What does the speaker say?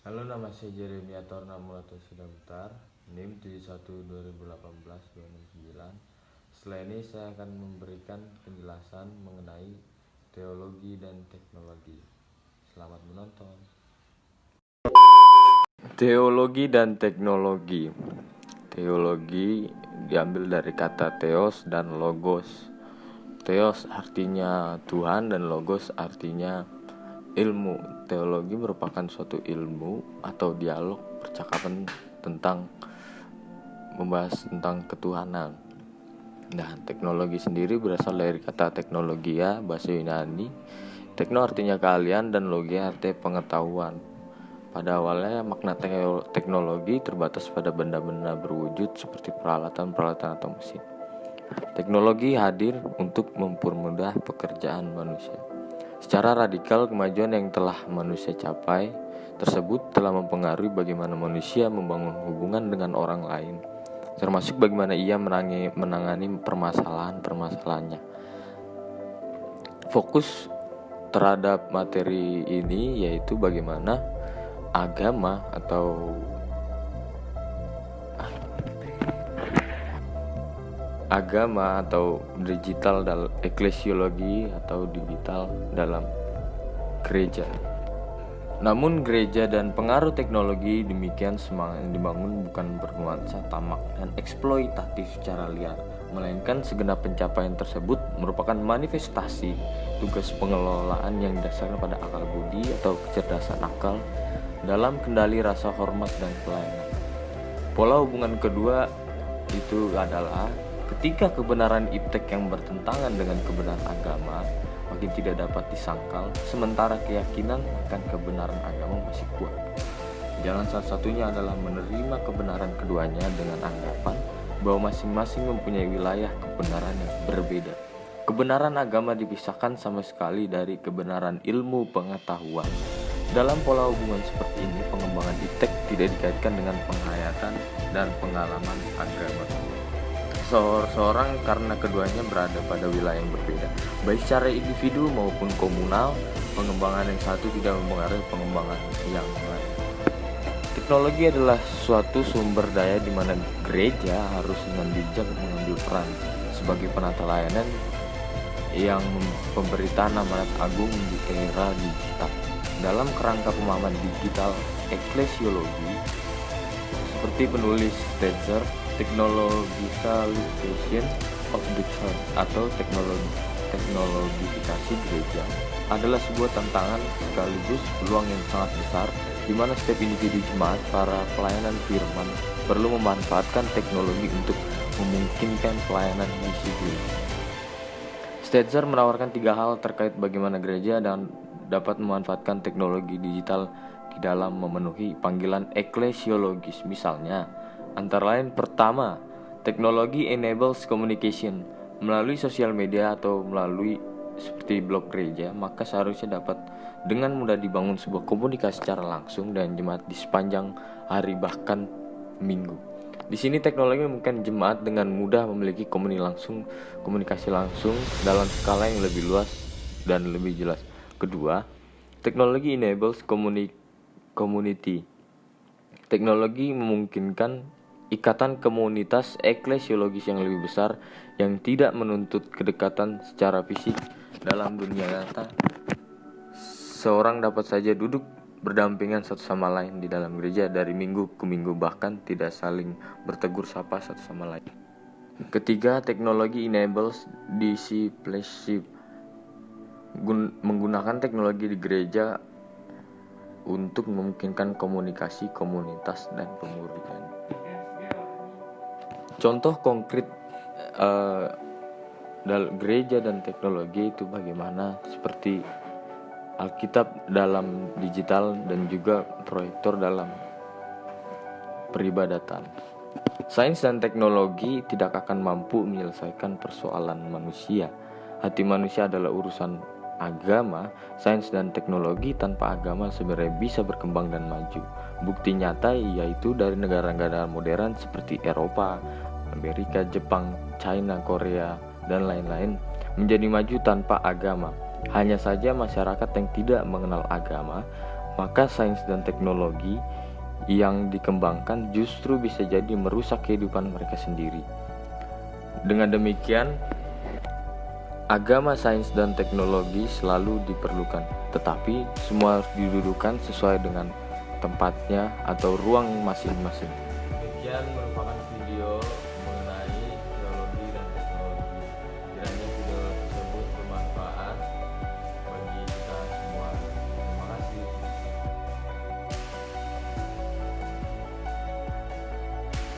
Halo, nama saya Jeremia Torna Mulato Sidabutar, NIM 71 2018 269. Setelah ini saya akan memberikan penjelasan mengenai teologi dan teknologi. Selamat menonton. Teologi dan teknologi. Teologi diambil dari kata theos dan logos. Theos artinya Tuhan dan logos artinya ilmu. Teologi merupakan suatu ilmu atau dialog percakapan tentang membahas tentang ketuhanan. Nah, teknologi sendiri berasal dari kata teknologia, bahasa Yunani. Tekno artinya keahlian dan logia artinya pengetahuan. Pada awalnya makna teknologi terbatas pada benda-benda berwujud seperti peralatan-peralatan atau mesin. Teknologi hadir untuk mempermudah pekerjaan manusia. Secara radikal, kemajuan yang telah manusia capai tersebut telah mempengaruhi bagaimana manusia membangun hubungan dengan orang lain, termasuk bagaimana ia menangani permasalahan-permasalahannya. Fokus terhadap materi ini yaitu bagaimana agama atau digital dalam eklesiologi atau digital dalam gereja. Namun gereja dan pengaruh teknologi demikian semangat yang dibangun bukan bernuansa tamak dan eksploitatif secara liar, melainkan segenap pencapaian tersebut merupakan manifestasi tugas pengelolaan yang didasarkan pada akal budi atau kecerdasan akal dalam kendali rasa hormat dan pelayanan. Pola hubungan kedua itu adalah ketika kebenaran iptek yang bertentangan dengan kebenaran agama makin tidak dapat disangkal, sementara keyakinan akan kebenaran agama masih kuat. Jalan salah satunya adalah menerima kebenaran keduanya dengan anggapan bahwa masing-masing mempunyai wilayah kebenaran yang berbeda. Kebenaran agama dipisahkan sama sekali dari kebenaran ilmu pengetahuan. Dalam pola hubungan seperti ini, pengembangan iptek tidak dikaitkan dengan penghayatan dan pengalaman agama seorang karena keduanya berada pada wilayah yang berbeda, baik secara individu maupun komunal. Pengembangan yang satu tidak mempengaruhi pengembangan yang lain. Teknologi adalah suatu sumber daya di mana gereja harus dengan bijak mengambil peran sebagai penata layanan yang pemberitaan amanat agung di era digital. Dalam kerangka pemahaman digital eklesiologi, seperti penulis Stetzer, technologicalization of the church atau teknologifikasi gereja adalah sebuah tantangan sekaligus peluang yang sangat besar di mana setiap individu jemaat para pelayanan firman perlu memanfaatkan teknologi untuk memungkinkan pelayanan misi gereja. Stetzer menawarkan 3 hal terkait bagaimana gereja dan dapat memanfaatkan teknologi digital di dalam memenuhi panggilan eklesiologis. Misalnya, antara lain, pertama, teknologi enables communication. Melalui sosial media atau melalui seperti blog gereja, maka seharusnya dapat dengan mudah dibangun sebuah komunikasi secara langsung dan jemaat di sepanjang hari bahkan minggu. Di sini teknologi memungkinkan jemaat dengan mudah memiliki komunikasi langsung dalam skala yang lebih luas dan lebih jelas. Kedua, teknologi enables community. Teknologi memungkinkan ikatan komunitas eklesiologis yang lebih besar yang tidak menuntut kedekatan secara fisik. Dalam dunia nyata, seorang dapat saja duduk berdampingan satu sama lain di dalam gereja dari minggu ke minggu, bahkan tidak saling bertegur sapa satu sama lain. Ketiga, teknologi enables discipleship. Menggunakan teknologi di gereja untuk memungkinkan komunikasi komunitas dan pemuridan. Contoh konkret dalam gereja dan teknologi itu bagaimana, seperti Alkitab dalam digital dan juga proyektor dalam peribadatan. Sains dan teknologi tidak akan mampu menyelesaikan persoalan manusia. Hati manusia adalah urusan agama. Sains dan teknologi tanpa agama sebenarnya bisa berkembang dan maju. Bukti nyata yaitu dari negara-negara modern seperti Eropa, Amerika, Jepang, China, Korea, dan lain-lain menjadi maju tanpa agama. Hanya saja masyarakat yang tidak mengenal agama maka sains dan teknologi yang dikembangkan justru bisa jadi merusak kehidupan mereka sendiri. Dengan demikian, agama, sains, dan teknologi selalu diperlukan, tetapi semua harus didudukan sesuai dengan tempatnya atau ruang masing-masing. Demikian merupakan